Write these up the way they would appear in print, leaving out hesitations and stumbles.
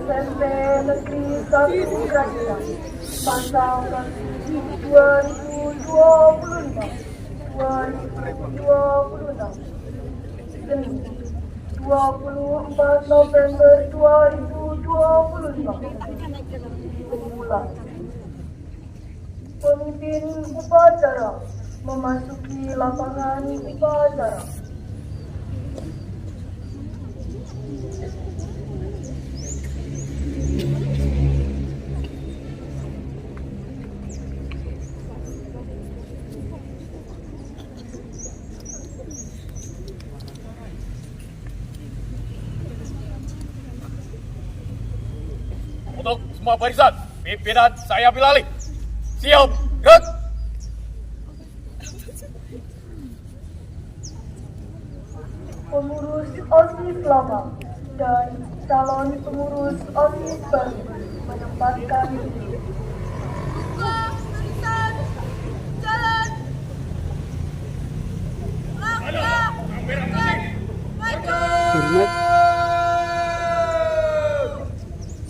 SMP Negeri 1 Gradina pasal 2025 2026 Senin 24 November 2025 dimulai. Pemimpin upacara memasuki lapangan upacara. Untuk semua barisan, pimpinan saya Bilali. Siap, gerak! Pengurus OSIS lama dan calon pengurus OSIS baru menempatkan diri. Barisan, jalan. Langkah, maju.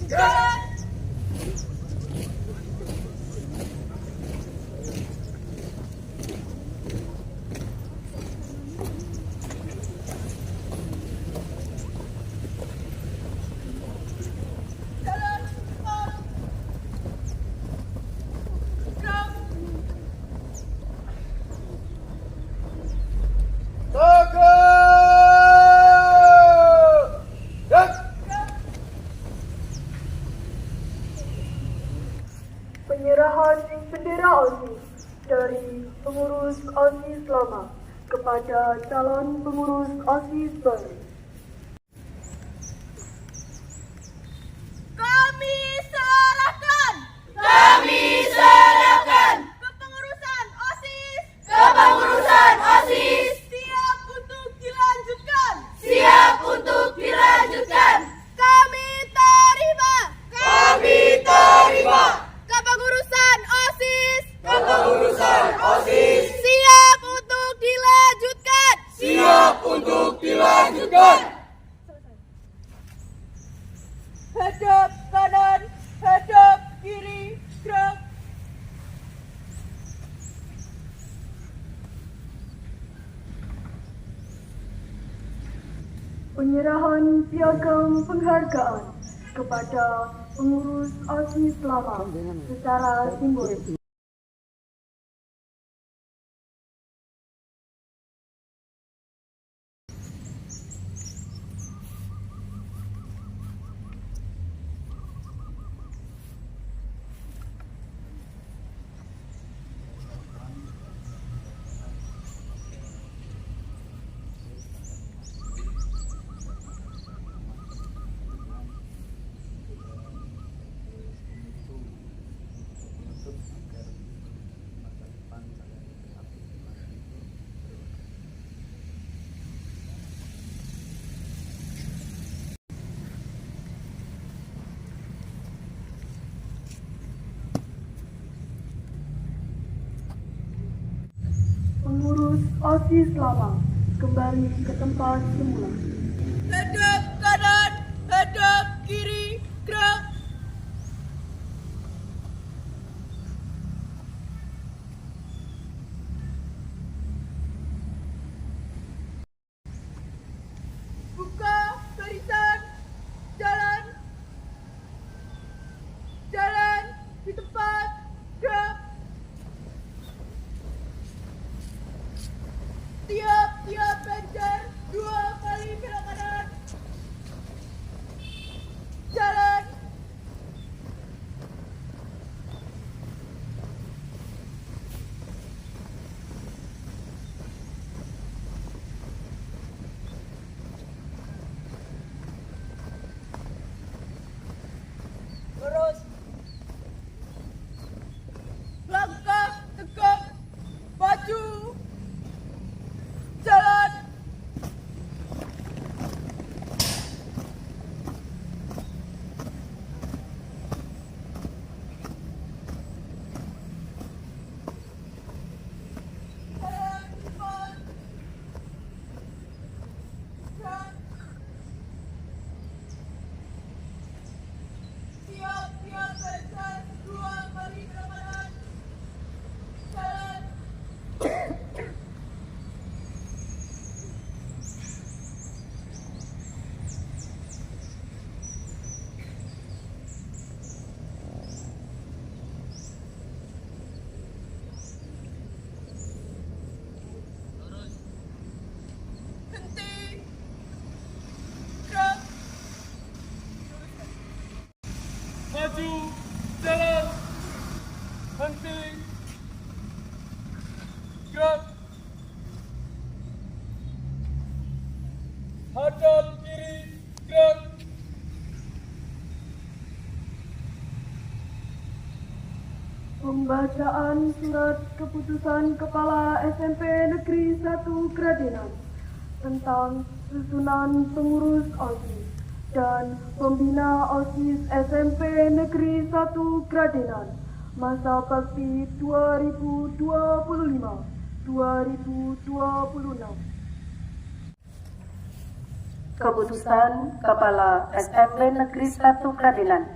Jalan. Penyerahan bendera OSIS dari pengurus OSIS lama kepada calon pengurus OSIS baru. Kami serahkan kepengurusan OSIS siap untuk dilanjutkan. Kami terima kepengurusan OSIS siap untuk dilanjutkan. Hadap kanan, hadap kiri, gerak. Penyerahan piagam penghargaan kepada pengurus OSIS lama secara simbolis. Pengurus OSIS lama kembali ke tempat semula. Hadap kanan, hadap kiri, gerak. Buka barisan, jalan di tempat, gerak. Tiap ganjar 2 kali belok kanan. maju, jalan, henti, gerak, hadap kiri, gerak. Pembacaan surat keputusan Kepala SMP Negeri 1 Kradenan tentang susunan pengurus OSIS dan pembina OSIS SMP Negeri 1 Kradenan masa bakti 2025-2026. Keputusan Kepala SMP Negeri 1 Kradenan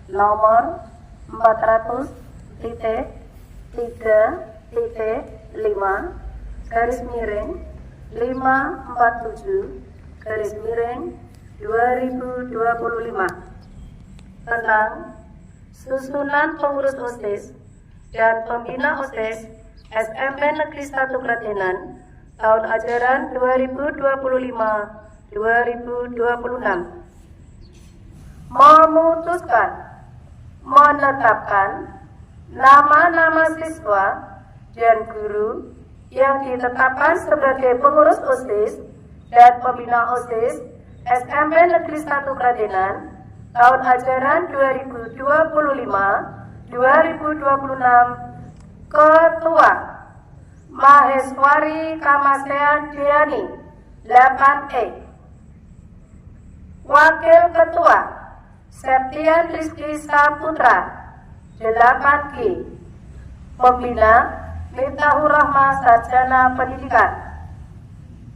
nomor 400.3.547/2025 tentang susunan pengurus OSIS dan pembina OSIS SMP Negeri 1 Kradenan tahun ajaran 2025-2026 memutuskan menetapkan nama-nama siswa dan guru yang ditetapkan sebagai pengurus OSIS dan pembina OSIS SMP Negeri 1 Kradenan tahun ajaran 2025-2026. Ketua Maheswari Kamasean Diani 8E. Wakil Ketua Septian Rizky Saputra 8G. Pembina Miftahur Rahma Sarjana Pendidikan.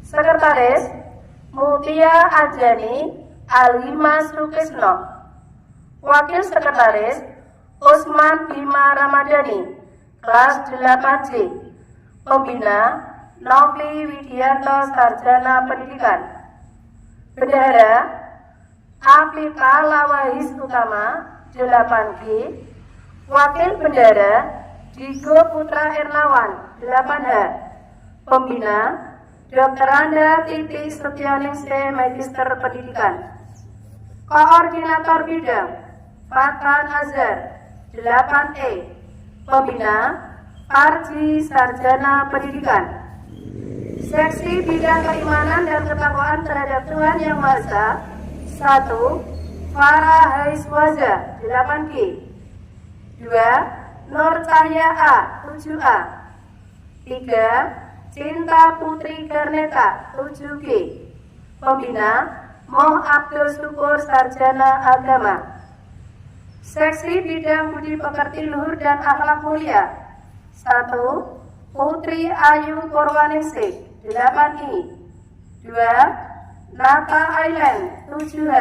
Sekretaris Mutia Anjani Alima Sukesno. Wakil Sekretaris Usman Bima Ramadhani kelas 8C. Pembina Novi Widianto Sarjana Pendidikan. Bendahara Afika Lawahis Utama 8G. Wakil Bendahara Digo Putra Ernawan 8H. Pembina Dr. Anda Titi Setianingsih Magister Pendidikan. Koordinator Bidang Fatan Azhar 8E. Pembina Parji Sarjana Pendidikan. Seksi Bidang Keimanan dan Ketakwaan terhadap Tuhan Yang Maha Esa 1. Farah Haiswaza 8G. 2. Nur Cahya A 7A. 3. Cinta Putri Garneta 7G. Pembina Moh Abdul Syukur Sarjana Agama. Seksi Bidang Budi Pekerti Luhur dan Akhlak Mulia 1. Putri Ayu Purwaningsih 8I. 2. Nata Island 7H.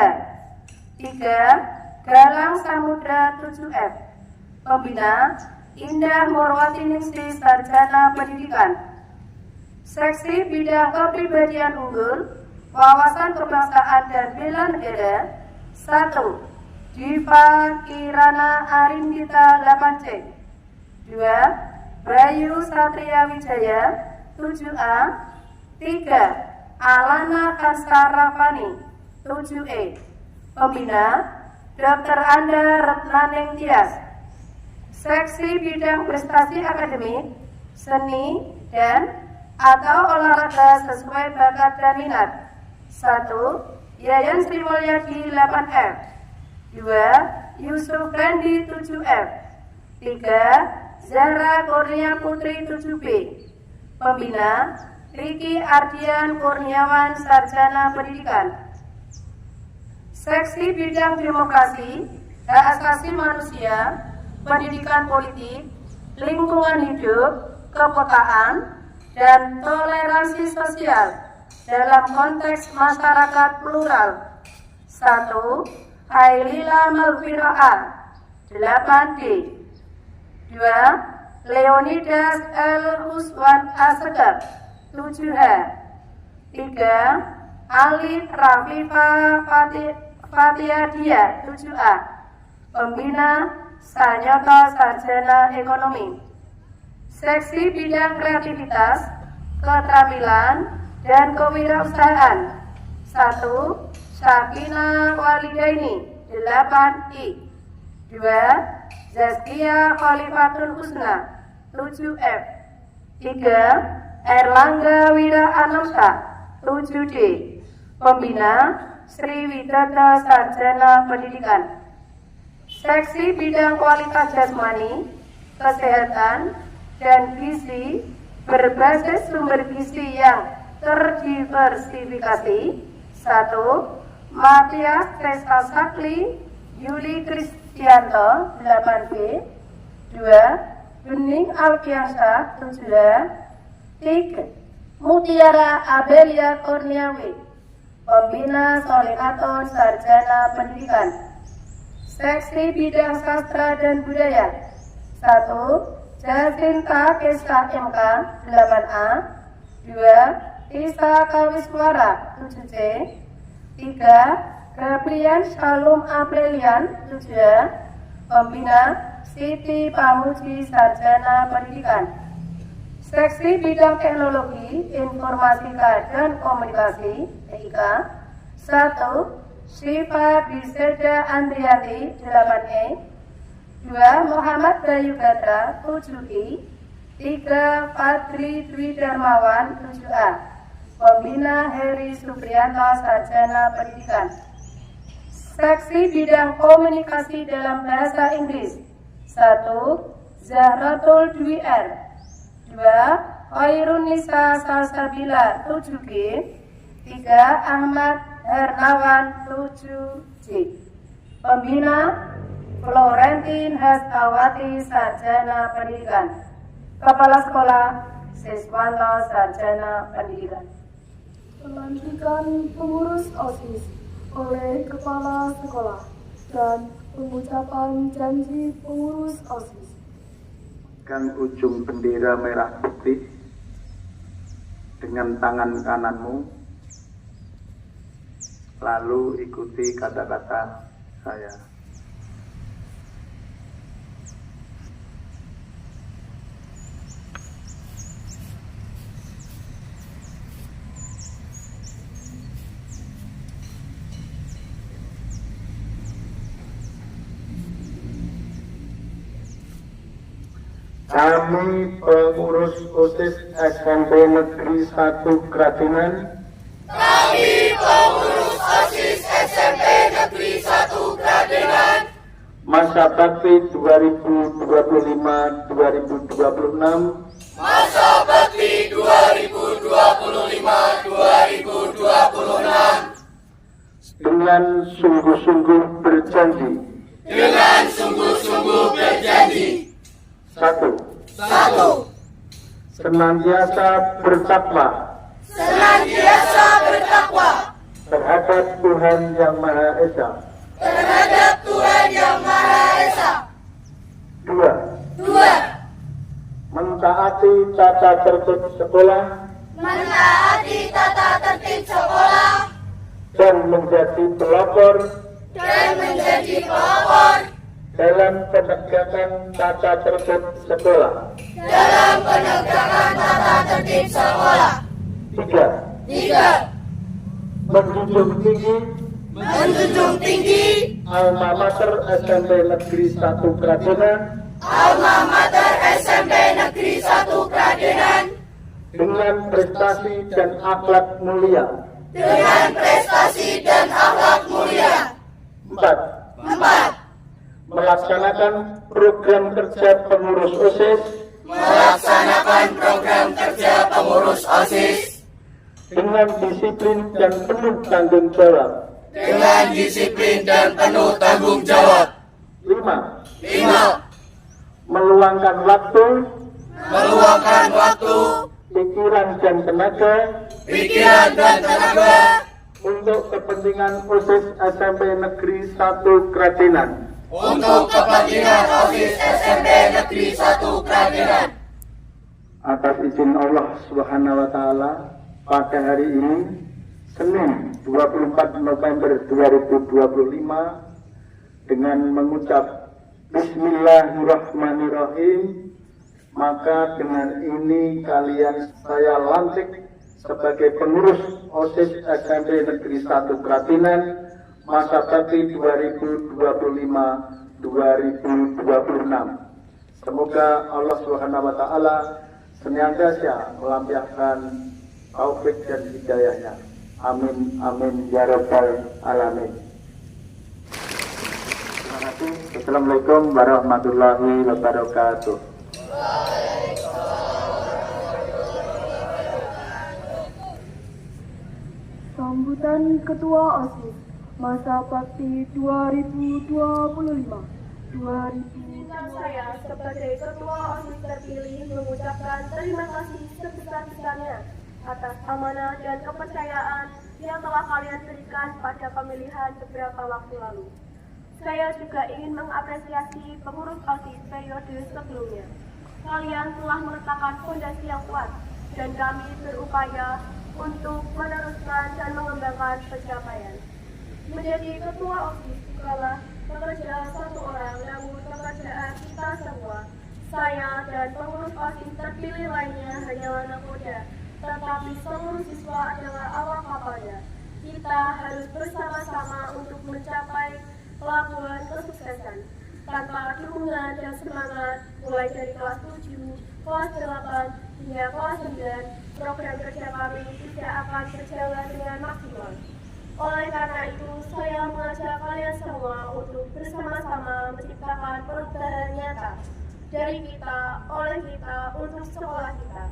3. Galang Samudra 7F. Pembina Indah Murwati Ningsih Sarjana Pendidikan. Seksi Bidang Kepribadian Unggul, Wawasan Kebangsaan dan Bela Negara 1. Diva Kirana Arindita 8C. 2. Bayu Satria Wijaya 7A. 3. Alana Kaskara Fani 7E. Pembina Dr. Anda Retnaning Tias. Seksi Bidang Prestasi Akademik, Seni, dan atau olahraga sesuai bakat dan minat 1. Yayan Sri Mulyadi 8F. 2. Yusuf Fendi 7F. 3. Zahra Kurnia Putri 7B. Pembina Riki Ardian Kurniawan Sarjana Pendidikan. Seksi Bidang Demokrasi, Hak Asasi Manusia, Pendidikan Politik, Lingkungan Hidup, Kepekaan, dan Toleransi Sosial dalam konteks masyarakat plural 1. Hailila Maghfirah 8D. 2. Leonidas L. Huswan Asegaf 7H. 3. Alif Rafifa Fatiadia 7A. Pembina Sanyoto Sarjana Ekonomi. Seksi Bidang Kreativitas, Keterampilan, dan Kewirausahaan 1. Sakina Walidaini 8I. 2. Zaskia Khalifatul Husna 7F. 3. Erlangga Wira Anamta 7D. Pembina Sri Widata Sarjana Pendidikan. Seksi bidang kualitas jasmani, kesehatan, dan gizi berbasis sumber gizi yang terdiversifikasi. 1. Matias Tessa Sakli Yuli Kristianto 8B. 2. Bening Alfiansyah 7A. 3. Mutiara Abelia Kurniawi, Pembina Solihaton Sarjana Pendidikan. Seksi bidang sastra dan budaya. 1. Jasinta Kesa MK 8A. 2. Tisa Kawiswara 7C. 3. Gabrian Shalom Aprilian 7A. Pembina Siti Pamuji Sarjana Pendidikan. Seksi bidang teknologi, informatika dan komunikasi TIK. 1. Syifa Biseda Andriati 8E. 2. Muhammad Bayu Gatra 7I. 3. Fadli Dwi Darmawan 7A. Pembina Heri Supriyanto Sarjana Pendidikan. Seksi bidang komunikasi dalam bahasa Inggris. 1. Zahratul Dwi R. 2. Khairun Nisa Salsabila 7G. 3. Ahmad Hernawan 7J. Pembina Florentin Hastawati Sarjana Pendidikan. Kepala Sekolah Siswanto Sarjana Pendidikan. Pelantikan pengurus OSIS oleh Kepala Sekolah dan pengucapan janji pengurus OSIS. Pegang ujung bendera merah putih dengan tangan kananmu. Lalu ikuti kata-kata saya. Kami pengurus OSIS SMP Negeri 1 Kradenan. Masa bakti 2025-2026. Dengan sungguh-sungguh berjanji. 1. Senantiasa bertakwa terhadap Tuhan Yang Maha Esa. 2. Mentaati tata tertib sekolah dan menjadi pelopor dalam penegakan tata tertib sekolah. 3. Menjunjung tinggi Alma Mater SMP Negeri 1 Kradenan dengan prestasi dan akhlak mulia. 4. Melaksanakan program kerja pengurus OSIS dengan disiplin dan penuh tanggung jawab. 5. Meluangkan waktu, pikiran dan tenaga untuk kepentingan OSIS SMP Negeri 1 Kradenan. Atas izin Allah Subhanahu wa Ta'ala, pada hari ini Senin 24 November 2025 dengan mengucap Bismillahirrahmanirrahim, maka dengan ini kalian saya lantik sebagai pengurus OSIS SMP Negeri 1 Kradenan masa bakti 2025-2026. 2026. Semoga Allah Subhanahu wa taala senantiasa melampiaskan taufik dan hidayahnya. Amin amin ya rabbal alamin. Terima kasih. Assalamualaikum warahmatullahi wabarakatuh. Sambutan Ketua OSIS masa bakti 2025. Saya sebagai Ketua OSIS terpilih mengucapkan terima kasih sebesar-besarnya atas amanah dan kepercayaan yang telah kalian berikan pada pemilihan beberapa waktu lalu. Saya juga ingin mengapresiasi pengurus OSIS periode sebelumnya. Kalian telah meletakkan fondasi yang kuat dan kami berupaya untuk meneruskan dan mengembangkan pencapaian. Menjadi ketua OSIS bukanlah pekerjaan satu orang, namun pekerjaan kita semua. Saya dan pengurus OSIS terpilih lainnya hanyalah nakoda, tetapi seluruh siswa adalah awak kapalnya. Kita harus bersama-sama untuk mencapai pelabuhan kesuksesan. Tanpa dukungan dan semangat, mulai dari kelas 7, kelas 8, hingga kelas 9, program kerja kami tidak akan berjalan dengan maksimal. Oleh karena itu, saya mengajak kalian semua untuk bersama-sama menciptakan perubahan nyata dari kita, oleh kita, untuk sekolah kita.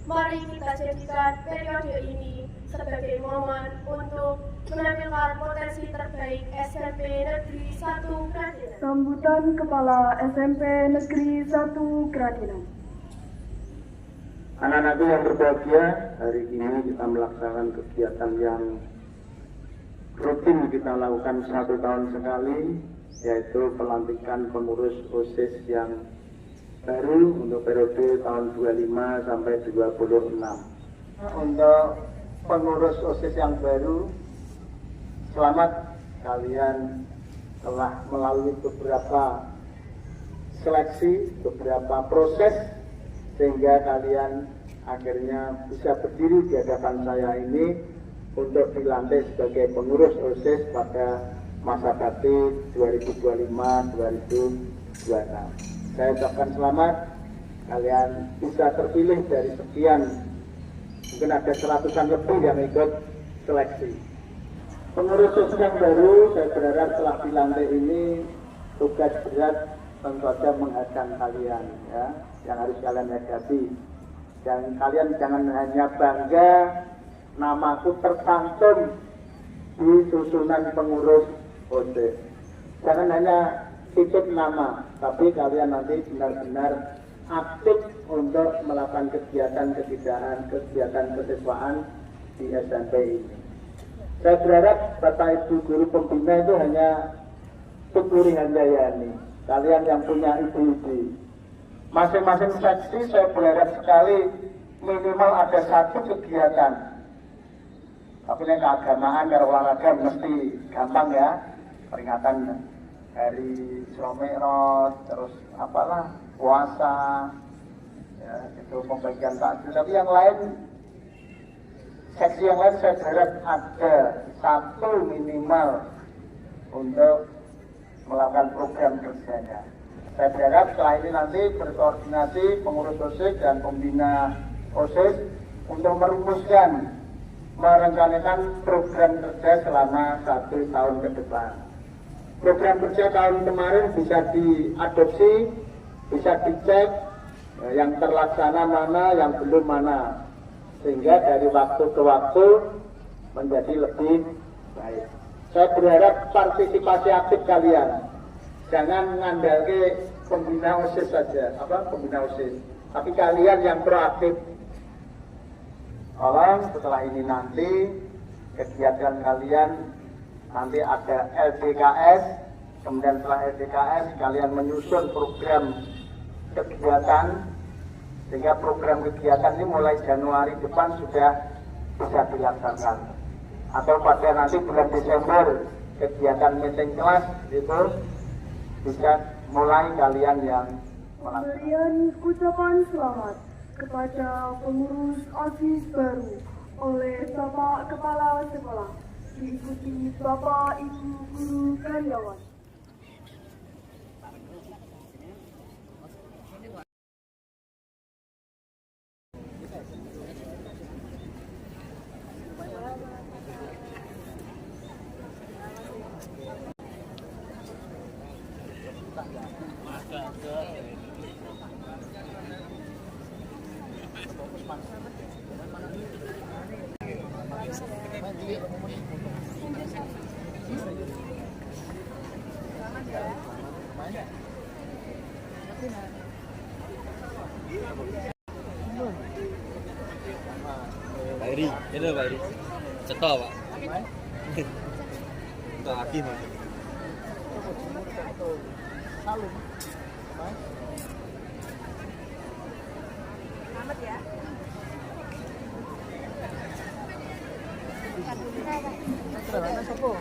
Mari kita jadikan periode ini sebagai momen untuk menampilkan potensi terbaik SMP Negeri 1 Kradenan. Sambutan Kepala SMP Negeri 1 Kradenan. Anak-anakku yang berbahagia, hari ini kita melaksanakan kegiatan yang rutin kita lakukan 1 tahun sekali, yaitu pelantikan pengurus OSIS yang baru untuk periode tahun 25 sampai 26. Untuk pengurus OSIS yang baru, selamat, kalian telah melalui beberapa seleksi, beberapa proses, sehingga kalian akhirnya bisa berdiri di hadapan saya ini untuk dilantik sebagai pengurus OSIS pada masa bakti 2025-2026. Saya ucapkan selamat, kalian bisa terpilih dari sekian, mungkin ada 100-an lebih yang ikut seleksi. Pengurus OSIS yang baru, saya berharap setelah dilantik ini tugas berat tentu saja menghadang kalian, ya, yang harus kalian hadapi. Dan kalian jangan hanya bangga namaku tercantum di susunan pengurus OSIS. Jangan hanya titip nama, tapi kalian nanti benar-benar aktif untuk melakukan kegiatan kesiswaan di SMP ini. Saya berharap Bapak Ibu guru pembina itu hanya Tuturi Handayani, kalian yang punya ibu-ibu. Masing-masing seksi saya berharap sekali minimal ada 1 kegiatan. Tapi ini keagamaan, kalau olahraga mesti gampang ya, peringatan hari Isra Mi'raj, terus apalah puasa, ya, itu pembagian takjil. Tapi yang lain, seksi yang lain saya berharap ada 1 minimal untuk melakukan program kerjanya. Saya berharap setelah ini nanti berkoordinasi pengurus OSIS dan pembina OSIS untuk merumuskan, merencanakan program kerja selama 1 tahun ke depan. Program kerja tahun kemarin bisa diadopsi, bisa dicek, yang terlaksana mana, yang belum mana, sehingga dari waktu ke waktu menjadi lebih baik. Saya berharap partisipasi aktif kalian, jangan mengandalkan pembina OSIS saja, pembina OSIS, tapi kalian yang proaktif. Tolong setelah ini nanti kegiatan kalian nanti ada LDKS, kemudian setelah LDKS kalian menyusun program kegiatan, sehingga program kegiatan ini mulai Januari depan sudah bisa dilaksanakan, atau pada nanti bulan Desember kegiatan meeting kelas itu bisa mulai kalian yang melakukan. Pemberian ucapan selamat kepada pengurus OSIS baru oleh Bapak Kepala Sekolah, diikuti Bapak Ibu Guru Karyawan. Pak Iri, itu Pak Iri. Cetok Pak. Untuk Aki Mas. Salum. Selamat ya. Terus sopo?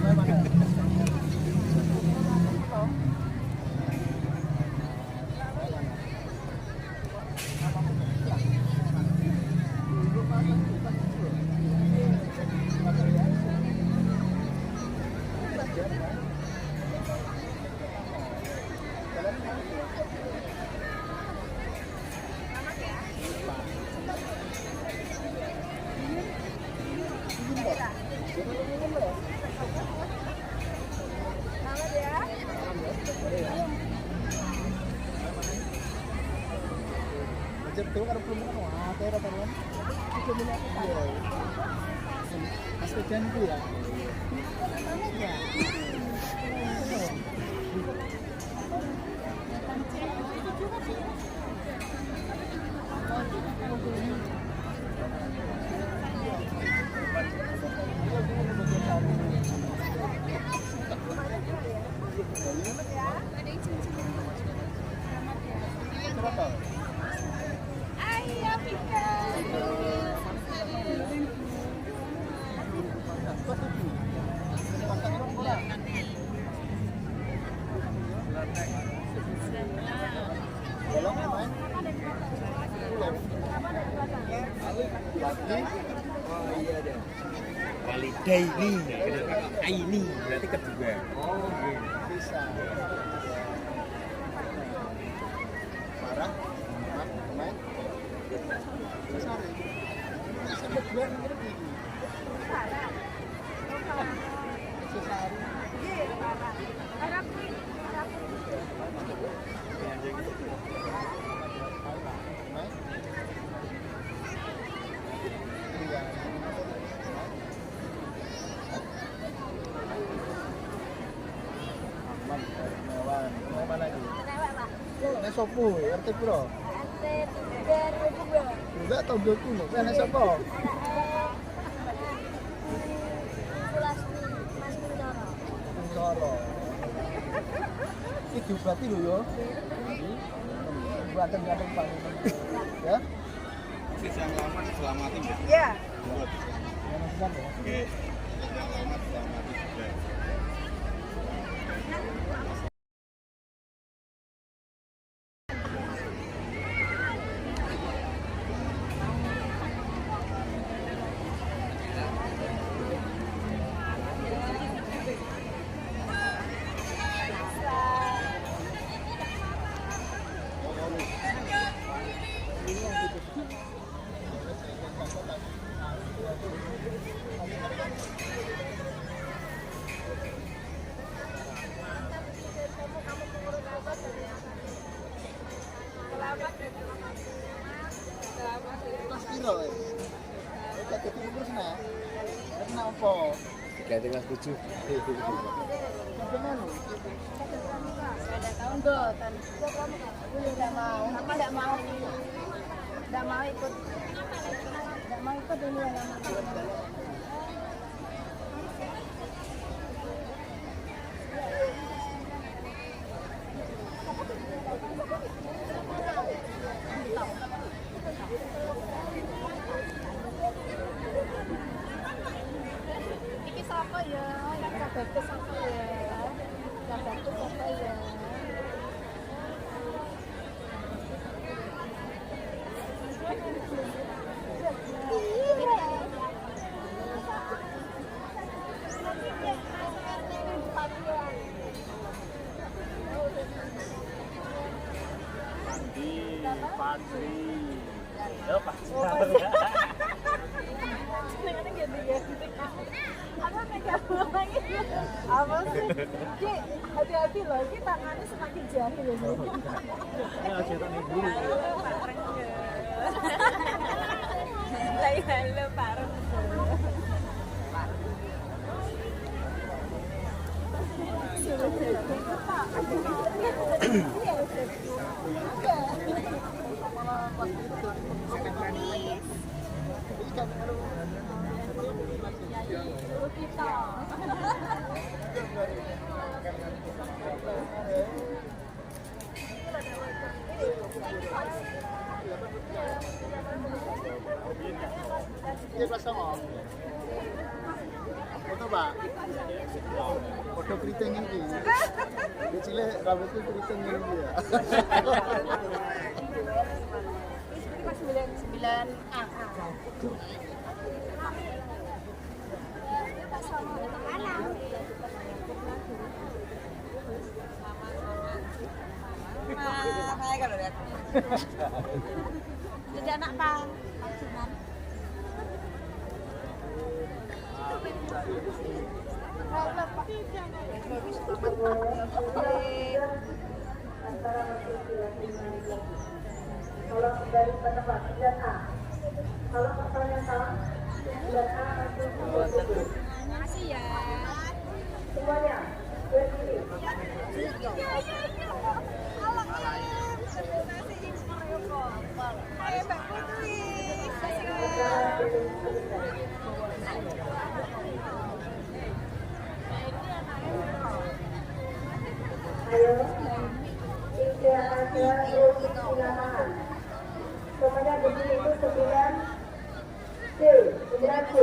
Selamat ya. Itu kan belum kan wah tera teruan. Itu bila iya. Pasti janji ya. Iya. Walidai ini, ini berarti kedua. Oh, bisa. Marah, main. Sesari. Sampai dua ngerti. Sesari. Sopo, RT piro? RT 3 Enggak tau 20. Kan sapa? Mas Kuntoro. Kuntoro. Iki diobati lho ya. Buatan ganteng Pak. Ya. Yang lama diselamatin ya. Ya. Yang besar ya. Oke. Yang lama diselamatin juga. Kelas piro? Kita ketemu terus nah. Karena apa? 3 kelas 7. Gimana? Enggak, aku tidak mau. Aku tidak mau. Tidak mau ikut. Tidak mau ikut dulu ya nama. bagus apa ya? Gak bagus apa ya? Patri. Yo, Patri. Apa sih? Ki, hati-hati loh, Ki tangannya semakin jahil ya. Ya, cetak nih dulu. Halo, pareng. Foto Pak. Foto keriting ini. Kecilnya rambutnya keriting ini ya. Sembilan A. Saya kalau lihat. Jadi anak Pak. Kalau kembali ke tempat 9A. Kalau pertanyaan salah, 9A langsung ditutup. Makasih ya. Semuanya berdiri. Ayo, tidak ada silakan. Semuanya berdiri itu 9C, 9C.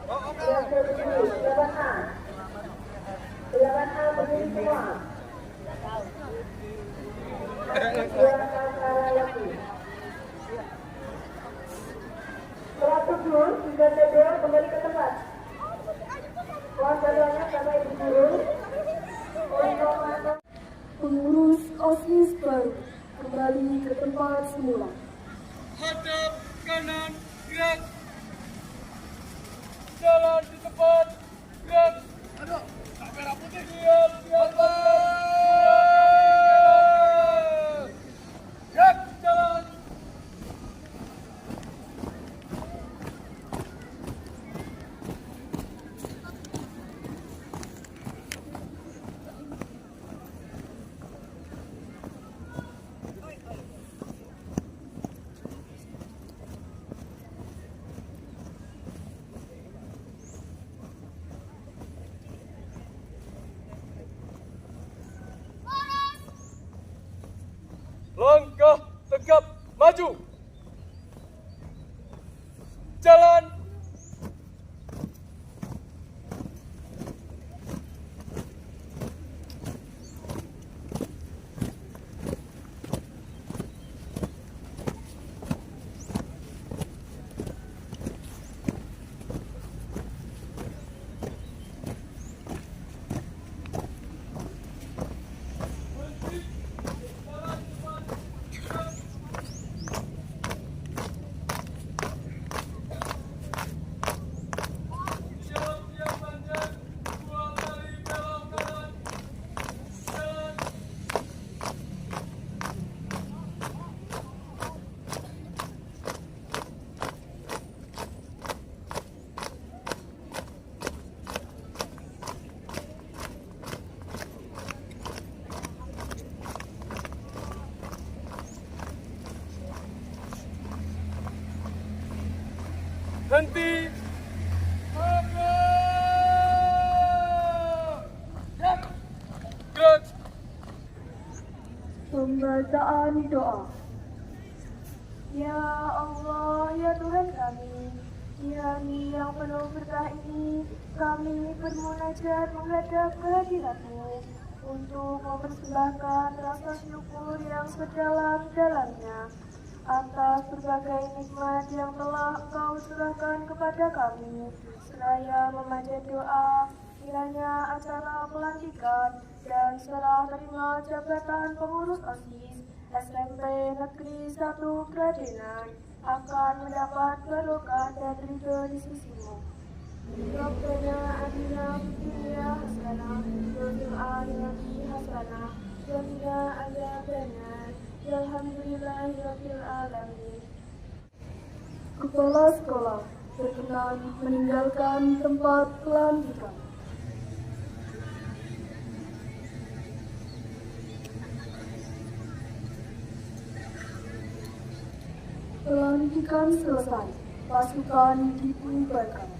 9C berdiri, 8A. 8A berdiri semua. 2 kali lagi. Setelah tujuh, 9C2 kembali ke tempat. Kuasa-kuasanya sampai di guru. Pengurus OSIS baru kembali ke tempat semula. Hadap kanan, gerak. Jalan di tempat, gerak. Aduh, kamera putih. Siap, siap, gerak, jalan. Langkah tegap maju. Jalan. Henti. Gerak. Pembacaan doa. Ya Allah, ya Tuhan kami, Di hari yang penuh berkah ini, kami bermunajat menghadap kehadirat-Mu untuk mempersembahkan rasa syukur yang sedalam-dalamnya atas berbagai nikmat yang telah Engkau curahkan kepada kami, seraya memanjat doa kiranya acara pelantikan dan serah terima jabatan pengurus OSIS SMP Negeri 1 Kradenan akan mendapat barokah dan ridho di sisi-Mu. Rabbana atina fid dunya hasanah wa fil akhirati hasanah wa qina adzabannar. Alhamdulillahirabbil alamin. Kepala sekolah berkenan meninggalkan tempat pelantikan. Pelantikan selesai, pasukan dibubarkan.